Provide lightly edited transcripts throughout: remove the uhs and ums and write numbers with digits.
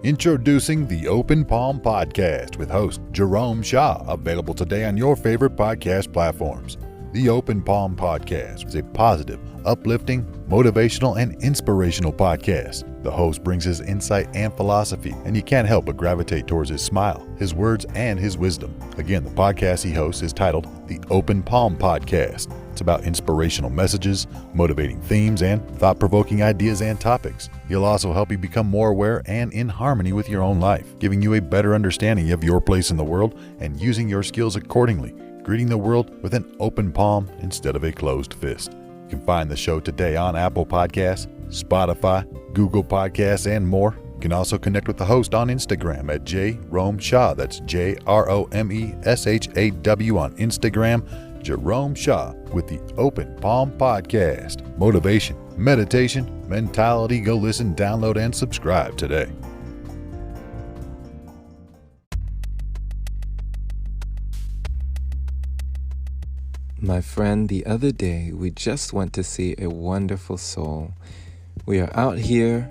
Introducing the Open Palm Podcast with host Jerome Shaw, available today on your favorite podcast platforms. The Open Palm Podcast is a positive, uplifting, motivational, and inspirational podcast. The host brings his insight and philosophy, and you can't help but gravitate towards his smile, his words, and his wisdom. Again, the podcast he hosts is titled The Open Palm Podcast. It's about inspirational messages, motivating themes, and thought-provoking ideas and topics. He'll also help you become more aware and in harmony with your own life, giving you a better understanding of your place in the world and using your skills accordingly, greeting the world with an open palm instead of a closed fist. You can find the show today on Apple Podcasts, Spotify, Google Podcasts, and more. You can also connect with the host on Instagram at Jerome Shaw. That's JROMESHAW on Instagram. Jerome Shaw with the Open Palm Podcast. Motivation, meditation, mentality. Go listen, download, and subscribe today. My friend, the other day, we just went to see a wonderful soul. We are out here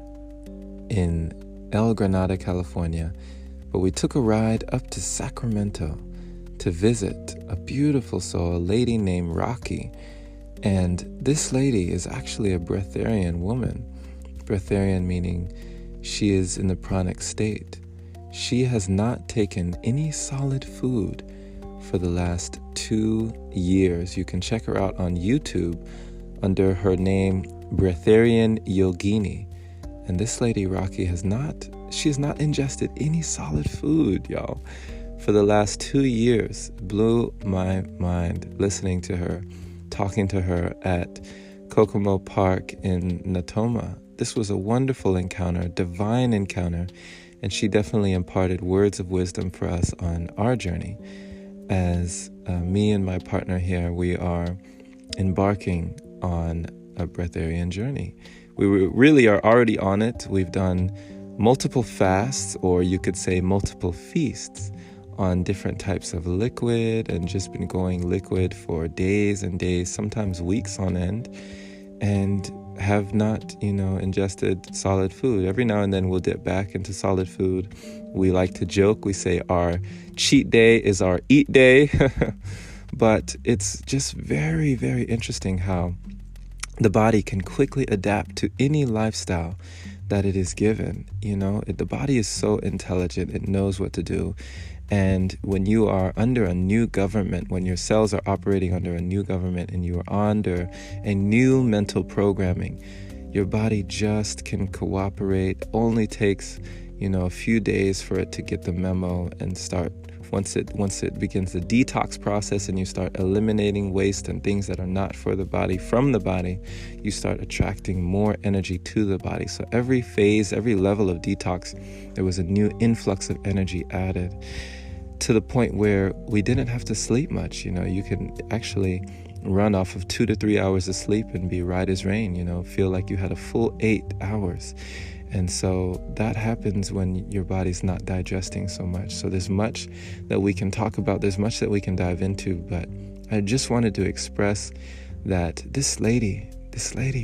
in El Granada, California, but we took a ride up to Sacramento to visit a beautiful soul, a lady named Rocky. And this lady is actually a breatharian woman. Breatharian meaning she is in the pranic state. She has not taken any solid food for the last 2 years. You can check her out on YouTube under her name Breatharian Yogini. And this lady Rocky has not ingested any solid food, y'all. For the last 2 years. Blew my mind listening to her, talking to her at Kokomo Park in Natoma. This was a wonderful encounter, divine encounter, and she definitely imparted words of wisdom for us on our journey. As me and my partner here, we are embarking on a breatharian journey. We really are already on it. We've done multiple fasts, or you could say multiple feasts, on different types of liquid, and just been going liquid for days and days, sometimes weeks on end, and have not, ingested solid food. Every now and then we'll dip back into solid food. We like to joke. We say our cheat day is our eat day. But it's just very, very interesting how the body can quickly adapt to any lifestyle that it is given. The body is so intelligent. It knows what to do. And when you are under a new government, when your cells are operating under a new government and you are under a new mental programming, your body just can cooperate. Only takes, a few days for it to get the memo and start. Once it begins the detox process and you start eliminating waste and things that are not for the body from the body, you start attracting more energy to the body. So every phase, every level of detox, there was a new influx of energy added, to the point where we didn't have to sleep much. You can actually run off of 2 to 3 hours of sleep and be right as rain, feel like you had a full 8 hours. And so that happens when your body's not digesting so much. So there's much that we can talk about. There's much that we can dive into. But I just wanted to express that this lady,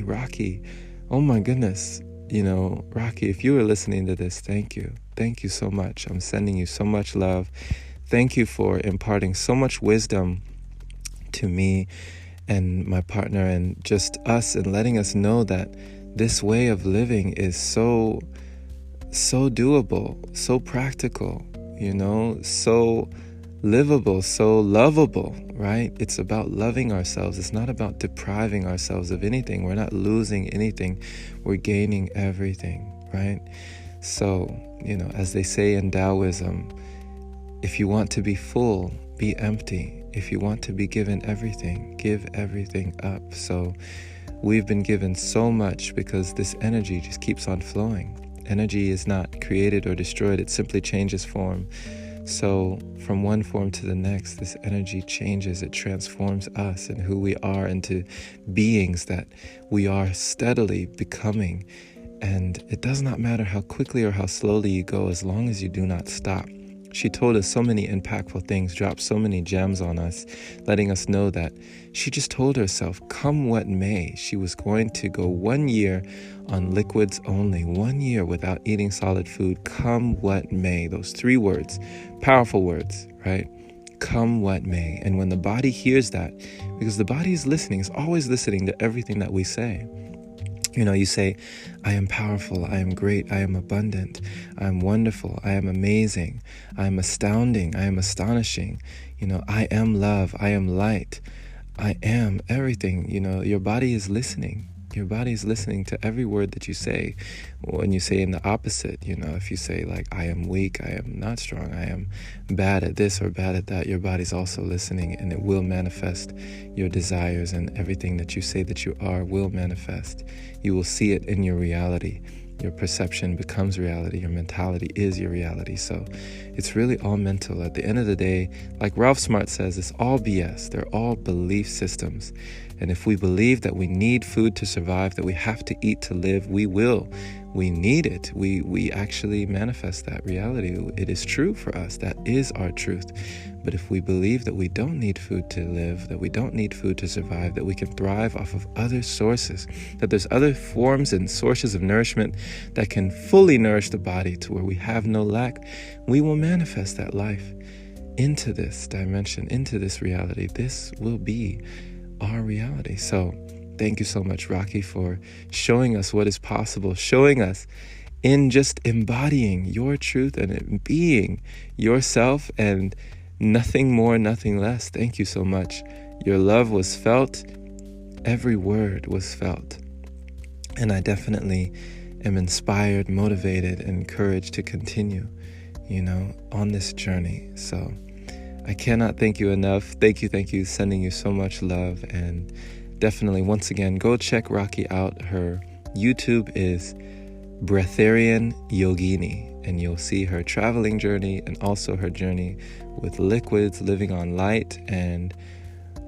Rocky, oh my goodness, Rocky, if you were listening to this, thank you. Thank you so much. I'm sending you so much love. Thank you for imparting so much wisdom to me and my partner and just us, and letting us know that this way of living is so doable, so practical, so livable, so lovable, right? It's about loving ourselves. It's not about depriving ourselves of anything. We're not losing anything. We're gaining everything, right? So, as they say in Taoism, if you want to be full, be empty. If you want to be given everything, give everything up. So we've been given so much because this energy just keeps on flowing. Energy is not created or destroyed. It simply changes form. So from one form to the next, this energy changes. It transforms us and who we are into beings that we are steadily becoming. And it does not matter how quickly or how slowly you go, as long as you do not stop. She told us so many impactful things, dropped so many gems on us, letting us know that she just told herself, come what may, she was going to go 1 year on liquids only, 1 year without eating solid food, come what may. Those 3 words, powerful words, right? Come what may. And when the body hears that, because the body is listening, it's always listening to everything that we say. You say, I am powerful, I am great, I am abundant, I am wonderful, I am amazing, I am astounding, I am astonishing, I am love, I am light, I am everything. Your body is listening. Your body is listening to every word that you say. When you say in the opposite, if you say like, I am weak, I am not strong, I am bad at this or bad at that, your body's also listening, and it will manifest your desires, and everything that you say that you are will manifest. You will see it in your reality. Your perception becomes reality. Your mentality is your reality. So it's really all mental. At the end of the day, like Ralph Smart says, it's all BS. They're all belief systems. And if we believe that we need food to survive, that we have to eat to live, we will. We need it. We actually manifest that reality. It is true for us. That is our truth. But if we believe that we don't need food to live, that we don't need food to survive, that we can thrive off of other sources, that there's other forms and sources of nourishment that can fully nourish the body to where we have no lack, we will manifest that life into this dimension, into this reality. This will be our reality. So thank you so much, Rocky, for showing us what is possible, showing us in just embodying your truth and being yourself and nothing more, nothing less. Thank you so much. Your love was felt. Every word was felt. And I definitely am inspired, motivated, and encouraged to continue, on this journey. So I cannot thank you enough. Thank you. Sending you so much love. And definitely, once again, go check Rocky out. Her YouTube is Breatharian Yogini, and you'll see her traveling journey and also her journey with liquids, living on light, and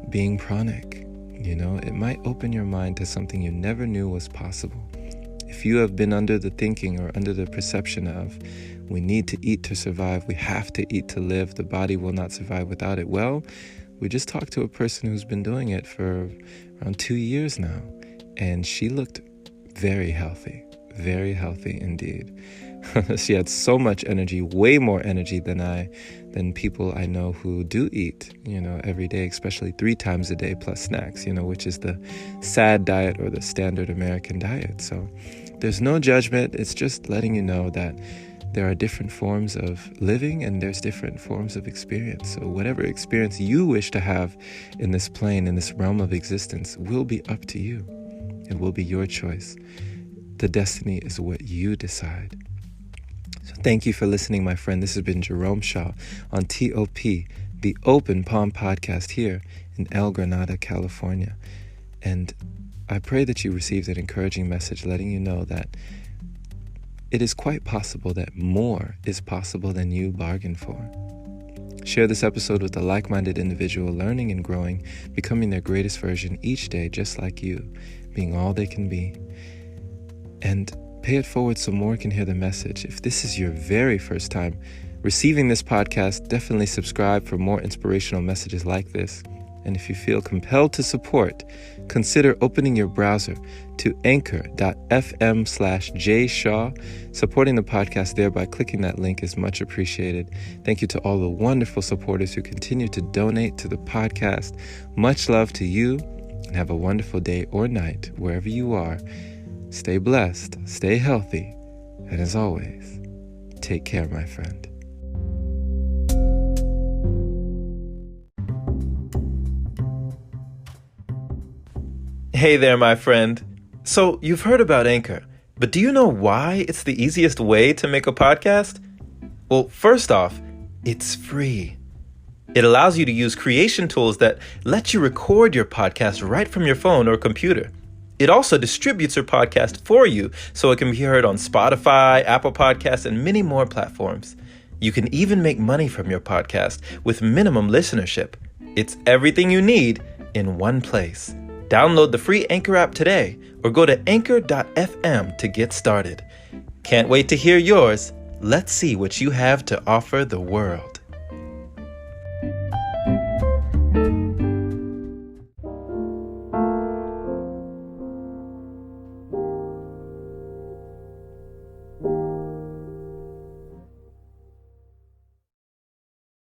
being pranic. It might open your mind to something you never knew was possible. If you have been under the thinking or under the perception of, we need to eat to survive, we have to eat to live, the body will not survive without it. Well, we just talked to a person who's been doing it for around 2 years now, and she looked very healthy indeed. She had so much energy, way more energy than people I know who do eat, every day, especially 3 times a day plus snacks, which is the SAD diet or the standard American diet. So there's no judgment. It's just letting you know that there are different forms of living and there's different forms of experience. So whatever experience you wish to have in this plane, in this realm of existence, will be up to you. It will be your choice. The destiny is what you decide. So thank you for listening, my friend. This has been Jerome Shaw on TOP, the Open Palm Podcast here in El Granada, California. And I pray that you received an encouraging message letting you know that it is quite possible that more is possible than you bargained for. Share this episode with a like-minded individual learning and growing, becoming their greatest version each day, just like you, being all they can be. And pay it forward so more can hear the message. If this is your very first time receiving this podcast, definitely subscribe for more inspirational messages like this. And if you feel compelled to support, consider opening your browser to anchor.fm/jshaw. Supporting the podcast there by clicking that link is much appreciated. Thank you to all the wonderful supporters who continue to donate to the podcast. Much love to you, and have a wonderful day or night wherever you are. Stay blessed, stay healthy, and as always, take care, my friend. Hey there, my friend. So you've heard about Anchor, but do you know why it's the easiest way to make a podcast? Well, first off, it's free. It allows you to use creation tools that let you record your podcast right from your phone or computer. It also distributes your podcast for you so it can be heard on Spotify, Apple Podcasts, and many more platforms. You can even make money from your podcast with minimum listenership. It's everything you need in one place. Download the free Anchor app today or go to anchor.fm to get started. Can't wait to hear yours. Let's see what you have to offer the world.